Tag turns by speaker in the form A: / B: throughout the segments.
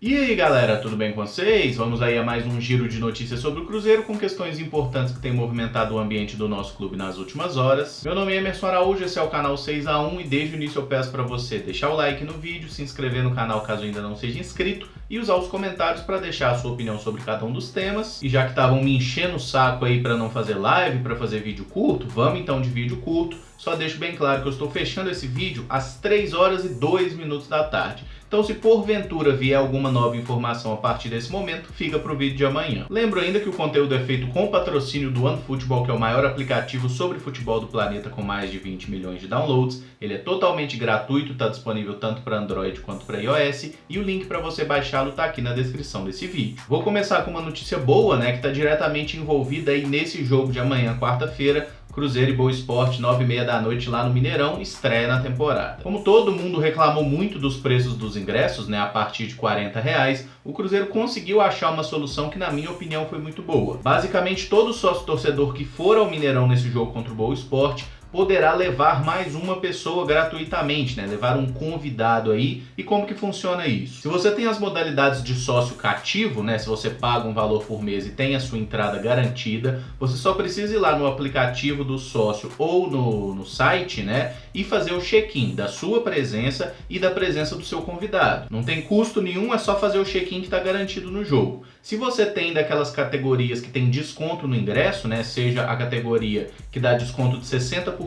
A: E aí galera, tudo bem com vocês? Vamos aí a mais um giro de notícias sobre o Cruzeiro com questões importantes que têm movimentado o ambiente do nosso clube nas últimas horas. Meu nome é Emerson Araújo, esse é o canal 6x1 e desde o início eu peço para você deixar o like no vídeo, se inscrever no canal caso ainda não seja inscrito e usar os comentários para deixar a sua opinião sobre cada um dos temas. E já que estavam me enchendo o saco aí para não fazer live, para fazer vídeo curto, vamos então de vídeo curto. Só deixo bem claro que eu estou fechando esse vídeo às 3 horas e 2 minutos da tarde. Então, se porventura vier alguma nova informação a partir desse momento, fica para o vídeo de amanhã. Lembro ainda que o conteúdo é feito com o patrocínio do OneFootball, que é o maior aplicativo sobre futebol do planeta com mais de 20 milhões de downloads. Ele é totalmente gratuito, está disponível tanto para Android quanto para iOS e o link para você baixá-lo está aqui na descrição desse vídeo. Vou começar com uma notícia boa, né, que está diretamente envolvida aí nesse jogo de amanhã, quarta-feira, Cruzeiro e Boa Esporte, 9h30 da noite lá no Mineirão, estreia na temporada. Como todo mundo reclamou muito dos preços dos ingressos, né, a partir de R$40, o Cruzeiro conseguiu achar uma solução que na minha opinião foi muito boa. Basicamente todo sócio torcedor que for ao Mineirão nesse jogo contra o Boa Esporte poderá levar mais uma pessoa gratuitamente, né? Levar um convidado aí. E como que funciona isso? Se você tem as modalidades de sócio cativo, né? Se você paga um valor por mês e tem a sua entrada garantida, você só precisa ir lá no aplicativo do sócio ou no site, né? E fazer o check-in da sua presença e da presença do seu convidado. Não tem custo nenhum, é só fazer o check-in que está garantido no jogo. Se você tem daquelas categorias que tem desconto no ingresso, né? Seja a categoria que dá desconto de 60%,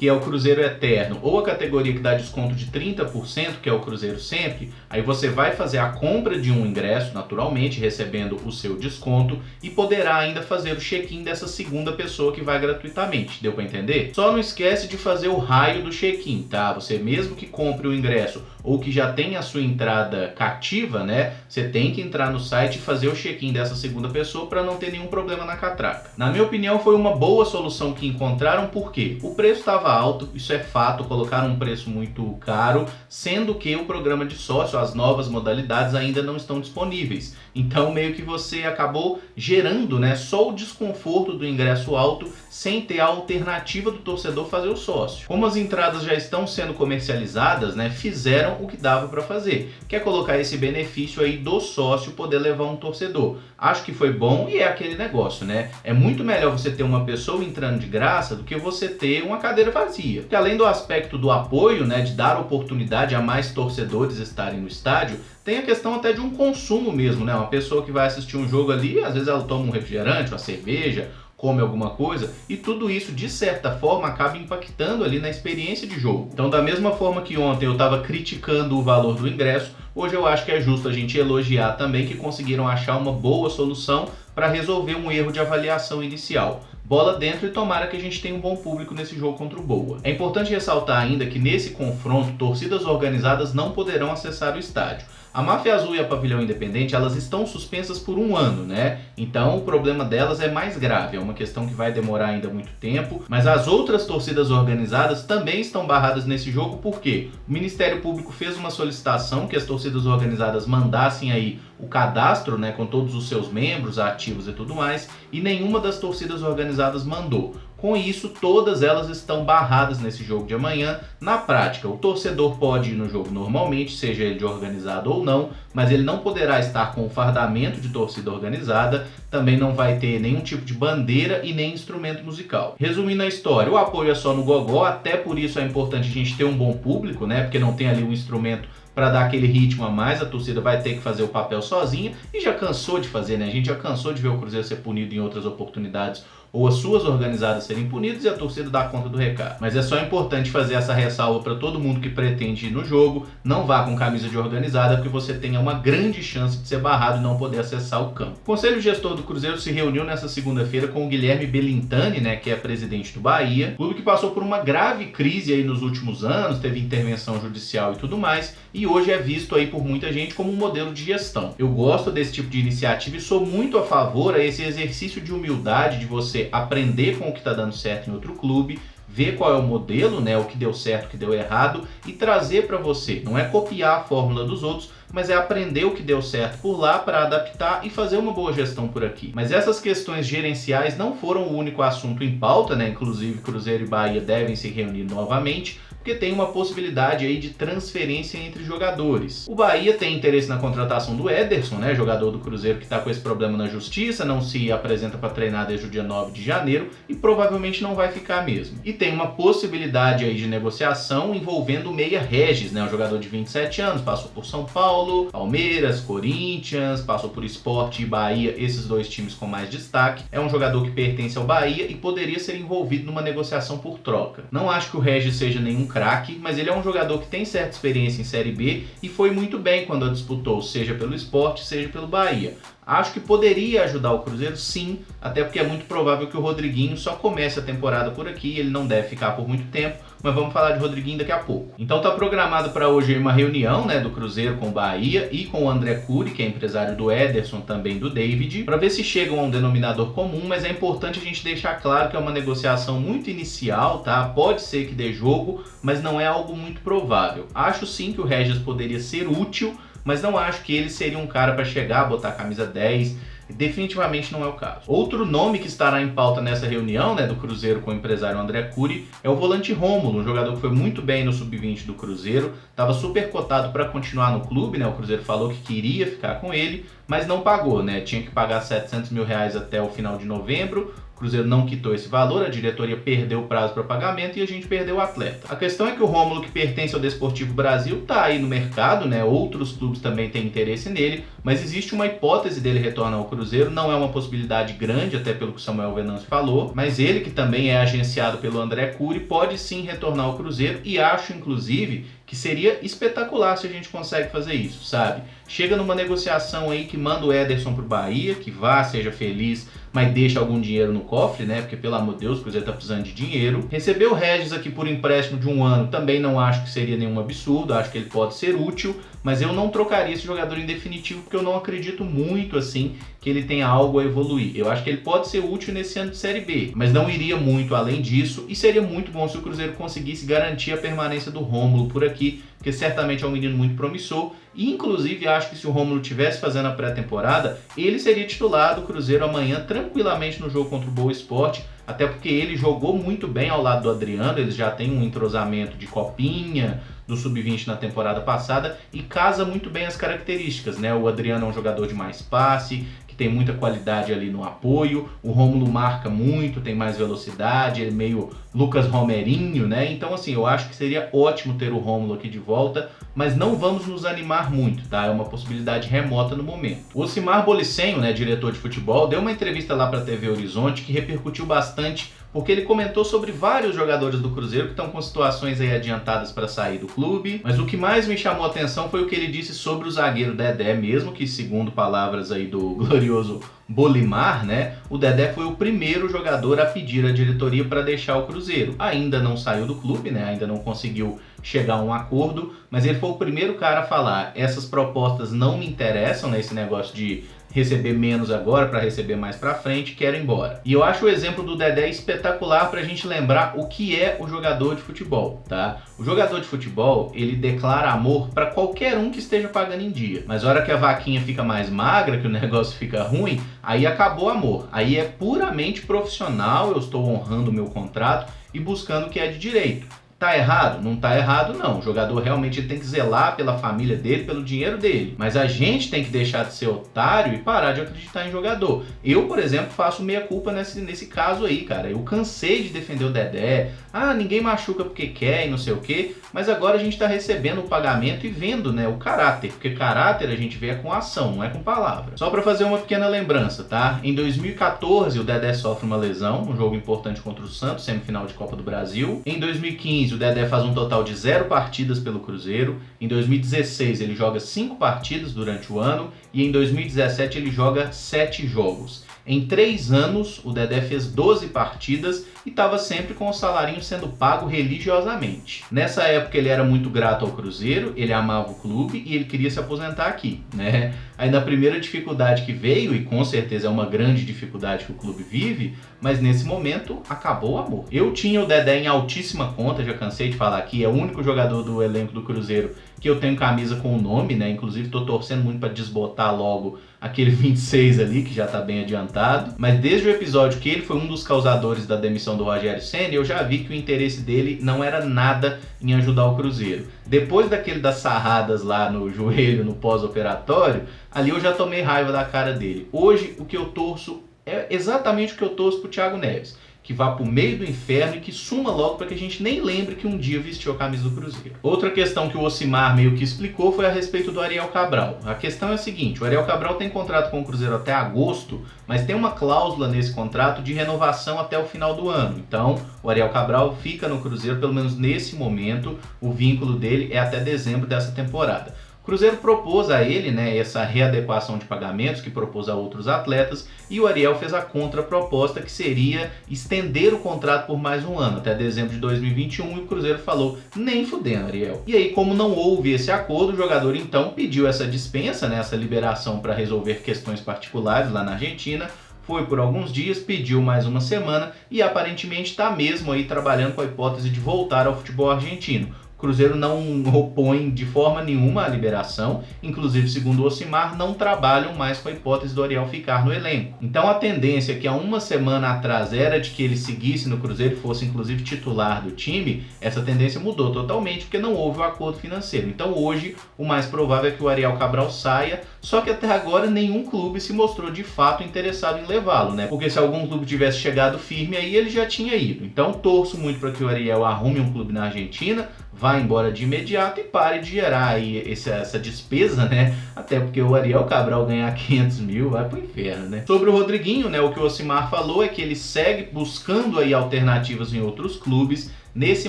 A: que é o Cruzeiro Eterno, ou a categoria que dá desconto de 30%, que é o Cruzeiro Sempre, aí você vai fazer a compra de um ingresso, naturalmente, recebendo o seu desconto, e poderá ainda fazer o check-in dessa segunda pessoa que vai gratuitamente. Deu para entender? Só não esquece de fazer o raio do check-in, tá? Você mesmo que compre o ingresso ou que já tenha a sua entrada cativa, né? Você tem que entrar no site e fazer o check-in dessa segunda pessoa para não ter nenhum problema na catraca. Na minha opinião, foi uma boa solução que encontraram, porque o preço estava alto, isso é fato, colocaram um preço muito caro, sendo que o programa de sócio, as novas modalidades ainda não estão disponíveis. Então meio que você acabou gerando, né, só o desconforto do ingresso alto sem ter a alternativa do torcedor fazer o sócio. Como as entradas já estão sendo comercializadas, né, fizeram o que dava para fazer, que é colocar esse benefício aí do sócio poder levar um torcedor. Acho que foi bom e é aquele negócio, né? É muito melhor você ter uma pessoa entrando de graça do que você ter uma cadeira vazia. Porque além do aspecto do apoio, né, de dar oportunidade a mais torcedores estarem no estádio, tem a questão até de um consumo mesmo, né? Uma pessoa que vai assistir um jogo ali, às vezes ela toma um refrigerante, uma cerveja, come alguma coisa, e tudo isso de certa forma acaba impactando ali na experiência de jogo. Então, da mesma forma que ontem eu estava criticando o valor do ingresso, hoje eu acho que é justo a gente elogiar também que conseguiram achar uma boa solução para resolver um erro de avaliação inicial. Bola dentro e tomara que a gente tenha um bom público nesse jogo contra o Boa. É importante ressaltar ainda que nesse confronto, torcidas organizadas não poderão acessar o estádio. A Máfia Azul e a Pavilhão Independente, elas estão suspensas por um ano, né? Então o problema delas é mais grave, é uma questão que vai demorar ainda muito tempo, mas as outras torcidas organizadas também estão barradas nesse jogo porque o Ministério Público fez uma solicitação que as torcidas organizadas mandassem aí o cadastro, né, com todos os seus membros, ativos e tudo mais, e nenhuma das torcidas organizadas mandou. Com isso, todas elas estão barradas nesse jogo de amanhã. Na prática, o torcedor pode ir no jogo normalmente, seja ele de organizado ou não, mas ele não poderá estar com o fardamento de torcida organizada, também não vai ter nenhum tipo de bandeira e nem instrumento musical. Resumindo a história, o apoio é só no gogó, até por isso é importante a gente ter um bom público, né? Porque não tem ali um instrumento para dar aquele ritmo a mais, a torcida vai ter que fazer o papel sozinha e já cansou de fazer, né? A gente já cansou de ver o Cruzeiro ser punido em outras oportunidades ou as suas organizadas serem punidas e a torcida dar conta do recado. Mas é só importante fazer essa ressalva para todo mundo que pretende ir no jogo, não vá com camisa de organizada, porque você tenha uma grande chance de ser barrado e não poder acessar o campo. O Conselho Gestor do Cruzeiro se reuniu nessa segunda-feira com o Guilherme Belintani, né, que é presidente do Bahia, clube que passou por uma grave crise aí nos últimos anos, teve intervenção judicial e tudo mais, e hoje é visto aí por muita gente como um modelo de gestão. Eu gosto desse tipo de iniciativa e sou muito a favor a esse exercício de humildade de você aprender com o que está dando certo em outro clube, ver qual é o modelo, né, o que deu certo, o que deu errado e trazer para você. Não é copiar a fórmula dos outros, mas é aprender o que deu certo por lá para adaptar e fazer uma boa gestão por aqui. Mas essas questões gerenciais não foram o único assunto em pauta, né? Inclusive Cruzeiro e Bahia devem se reunir novamente, porque tem uma possibilidade aí de transferência entre jogadores. O Bahia tem interesse na contratação do Ederson, né, jogador do Cruzeiro que está com esse problema na justiça, não se apresenta para treinar desde o dia 9 de janeiro e provavelmente não vai ficar mesmo. E tem uma possibilidade aí de negociação envolvendo o meia Regis, né, um jogador de 27 anos, passou por São Paulo, Palmeiras, Corinthians, passou por Sport e Bahia, esses dois times com mais destaque. É um jogador que pertence ao Bahia e poderia ser envolvido numa negociação por troca. Não acho que o Regis seja nenhum craque, mas ele é um jogador que tem certa experiência em Série B e foi muito bem quando a disputou, seja pelo Sport, seja pelo Bahia. Acho que poderia ajudar o Cruzeiro, sim, até porque é muito provável que o Rodriguinho só comece a temporada por aqui, ele não deve ficar por muito tempo, mas vamos falar de Rodriguinho daqui a pouco. Então tá programado para hoje uma reunião, né, do Cruzeiro com o Bahia e com o André Cury, que é empresário do Ederson, também do David, para ver se chegam a um denominador comum, mas é importante a gente deixar claro que é uma negociação muito inicial, tá? Pode ser que dê jogo, mas não é algo muito provável. Acho sim que o Regis poderia ser útil, mas não acho que ele seria um cara para chegar, botar a camisa 10, definitivamente não é o caso. Outro nome que estará em pauta nessa reunião, né, do Cruzeiro com o empresário André Cury, é o volante Rômulo, um jogador que foi muito bem no sub-20 do Cruzeiro, estava super cotado para continuar no clube, né, o Cruzeiro falou que queria ficar com ele, mas não pagou, né, tinha que pagar R$700 mil até o final de novembro, o Cruzeiro não quitou esse valor, a diretoria perdeu o prazo para pagamento e a gente perdeu o atleta. A questão é que o Rômulo, que pertence ao Desportivo Brasil, está aí no mercado, né? Outros clubes também têm interesse nele, mas existe uma hipótese dele retornar ao Cruzeiro, não é uma possibilidade grande, até pelo que o Samuel Venâncio falou, mas ele, que também é agenciado pelo André Cury, pode sim retornar ao Cruzeiro e acho, inclusive, que seria espetacular se a gente consegue fazer isso, sabe? Chega numa negociação aí que manda o Ederson pro Bahia, que vá, seja feliz, mas deixa algum dinheiro no cofre, né? Porque, pelo amor de Deus, o Cruzeiro tá precisando de dinheiro. Receber o Regis aqui por empréstimo de 1 ano também não acho que seria nenhum absurdo, acho que ele pode ser útil, mas eu não trocaria esse jogador em definitivo porque eu não acredito muito, assim, que ele tenha algo a evoluir. Eu acho que ele pode ser útil nesse ano de Série B, mas não iria muito além disso e seria muito bom se o Cruzeiro conseguisse garantir a permanência do Rômulo por aqui, porque certamente é um menino muito promissor e, inclusive, acho que se o Rômulo estivesse fazendo a pré-temporada, ele seria titular do Cruzeiro amanhã tranquilamente no jogo contra o Boa Esporte, até porque ele jogou muito bem ao lado do Adriano, eles já têm um entrosamento de copinha, do Sub-20 na temporada passada e casa muito bem as características, né? O Adriano é um jogador de mais passe, que tem muita qualidade ali no apoio, o Rômulo marca muito, tem mais velocidade, ele é meio Lucas Romerinho, né? Então, assim, eu acho que seria ótimo ter o Rômulo aqui de volta, mas não vamos nos animar muito, tá? É uma possibilidade remota no momento. O Ocimar Bolicenho, né, diretor de futebol, deu uma entrevista lá para a TV Horizonte que repercutiu bastante, porque ele comentou sobre vários jogadores do Cruzeiro que estão com situações aí adiantadas para sair do clube, mas o que mais me chamou a atenção foi o que ele disse sobre o zagueiro Dedé mesmo, que segundo palavras aí do glorioso Bolimar, né, o Dedé foi o primeiro jogador a pedir à diretoria para deixar o Cruzeiro. Ainda não saiu do clube, né, ainda não conseguiu chegar a um acordo, mas ele foi o primeiro cara a falar, essas propostas não me interessam, né, esse negócio de receber menos agora para receber mais para frente, quero ir embora. E eu acho o exemplo do Dedé espetacular para a gente lembrar o que é o jogador de futebol, tá? O jogador de futebol, ele declara amor para qualquer um que esteja pagando em dia, mas a hora que a vaquinha fica mais magra, que o negócio fica ruim, aí acabou o amor. Aí é puramente profissional, eu estou honrando o meu contrato e buscando o que é de direito. Tá errado? Não tá errado, não. O jogador realmente tem que zelar pela família dele, pelo dinheiro dele. Mas a gente tem que deixar de ser otário e parar de acreditar em jogador. Eu, por exemplo, faço meia-culpa nesse caso aí, cara. Eu cansei de defender o Dedé. Ah, ninguém machuca porque quer e não sei o quê. Mas agora a gente tá recebendo o pagamento e vendo, né, o caráter. Porque caráter a gente vê com ação, não é com palavra. Só pra fazer uma pequena lembrança, tá? Em 2014, o Dedé sofre uma lesão, um jogo importante contra o Santos, semifinal de Copa do Brasil. Em 2015, o Dedé faz um total de 0 partidas pelo Cruzeiro. Em 2016 ele joga 5 partidas durante o ano e em 2017 ele joga 7 jogos. Em 3 anos, o Dedé fez 12 partidas e estava sempre com o salarinho sendo pago religiosamente. Nessa época ele era muito grato ao Cruzeiro, ele amava o clube e ele queria se aposentar aqui, né? Aí na primeira dificuldade que veio, e com certeza é uma grande dificuldade que o clube vive, mas nesse momento acabou o amor. Eu tinha o Dedé em altíssima conta, já cansei de falar aqui, é o único jogador do elenco do Cruzeiro que eu tenho camisa com o nome, né? Inclusive tô torcendo muito para desbotar logo aquele 26 ali, que já tá bem adiantado. Mas desde o episódio que ele foi um dos causadores da demissão demissão do Rogério Ceni, eu já vi que o interesse dele não era nada em ajudar o Cruzeiro. Depois das sarradas lá no joelho, no pós-operatório, ali eu já tomei raiva da cara dele. Hoje, o que eu torço é exatamente o que eu torço pro Thiago Neves, que vá pro meio do inferno e que suma logo para que a gente nem lembre que um dia vestiu a camisa do Cruzeiro. Outra questão que o Ocimar meio que explicou foi a respeito do Ariel Cabral. A questão é a seguinte, o Ariel Cabral tem contrato com o Cruzeiro até agosto, mas tem uma cláusula nesse contrato de renovação até o final do ano. Então, o Ariel Cabral fica no Cruzeiro, pelo menos nesse momento, o vínculo dele é até dezembro dessa temporada. O Cruzeiro propôs a ele, essa readequação de pagamentos que propôs a outros atletas, e o Ariel fez a contraproposta, que seria estender o contrato por mais um ano, até dezembro de 2021, e o Cruzeiro falou, nem fudendo, Ariel. E aí, como não houve esse acordo, o jogador então pediu essa dispensa, essa liberação para resolver questões particulares lá na Argentina, foi por alguns dias, pediu mais uma semana e aparentemente está mesmo aí trabalhando com a hipótese de voltar ao futebol argentino. O Cruzeiro não opõe de forma nenhuma a liberação, inclusive, segundo o Ocimar, não trabalham mais com a hipótese do Ariel ficar no elenco. Então a tendência que há uma semana atrás era de que ele seguisse no Cruzeiro e fosse inclusive titular do time, essa tendência mudou totalmente porque não houve o acordo financeiro. Então hoje o mais provável é que o Ariel Cabral saia, só que até agora nenhum clube se mostrou de fato interessado em levá-lo, Porque se algum clube tivesse chegado firme aí, ele já tinha ido. Então torço muito para que o Ariel arrume um clube na Argentina, vá embora de imediato e pare de gerar aí essa despesa, Até porque o Ariel Cabral ganhar 500 mil vai pro inferno, Sobre o Rodriguinho, o que o Ocimar falou é que ele segue buscando aí alternativas em outros clubes. Nesse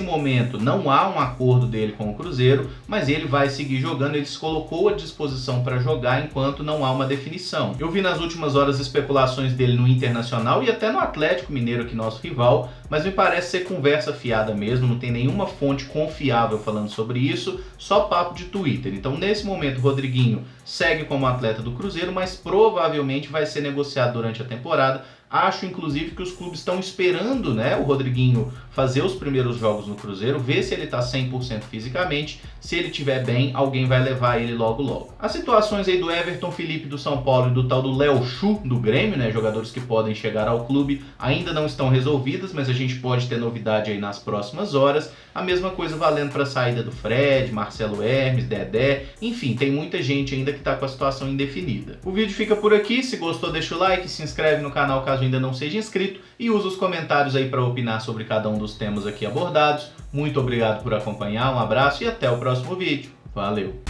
A: momento não há um acordo dele com o Cruzeiro, mas ele vai seguir jogando, ele se colocou à disposição para jogar enquanto não há uma definição. Eu vi nas últimas horas especulações dele no Internacional e até no Atlético Mineiro, que é nosso rival, mas me parece ser conversa fiada mesmo, não tem nenhuma fonte confiável falando sobre isso, só papo de Twitter. Então nesse momento o Rodriguinho segue como atleta do Cruzeiro, mas provavelmente vai ser negociado durante a temporada. Acho, inclusive, que os clubes estão esperando, o Rodriguinho fazer os primeiros jogos no Cruzeiro, ver se ele está 100% fisicamente. Se ele estiver bem, alguém vai levar ele logo logo. As situações aí do Everton Felipe do São Paulo e do tal do Léo Chu do Grêmio, jogadores que podem chegar ao clube, ainda não estão resolvidas, mas a gente pode ter novidade aí nas próximas horas. A mesma coisa valendo para a saída do Fred, Marcelo Hermes, Dedé, enfim, tem muita gente ainda que está com a situação indefinida. O vídeo fica por aqui, se gostou deixa o like, se inscreve no canal caso ainda não seja inscrito e usa os comentários aí para opinar sobre cada um dos temas aqui abordados. Muito obrigado por acompanhar, um abraço e até o próximo vídeo. Valeu!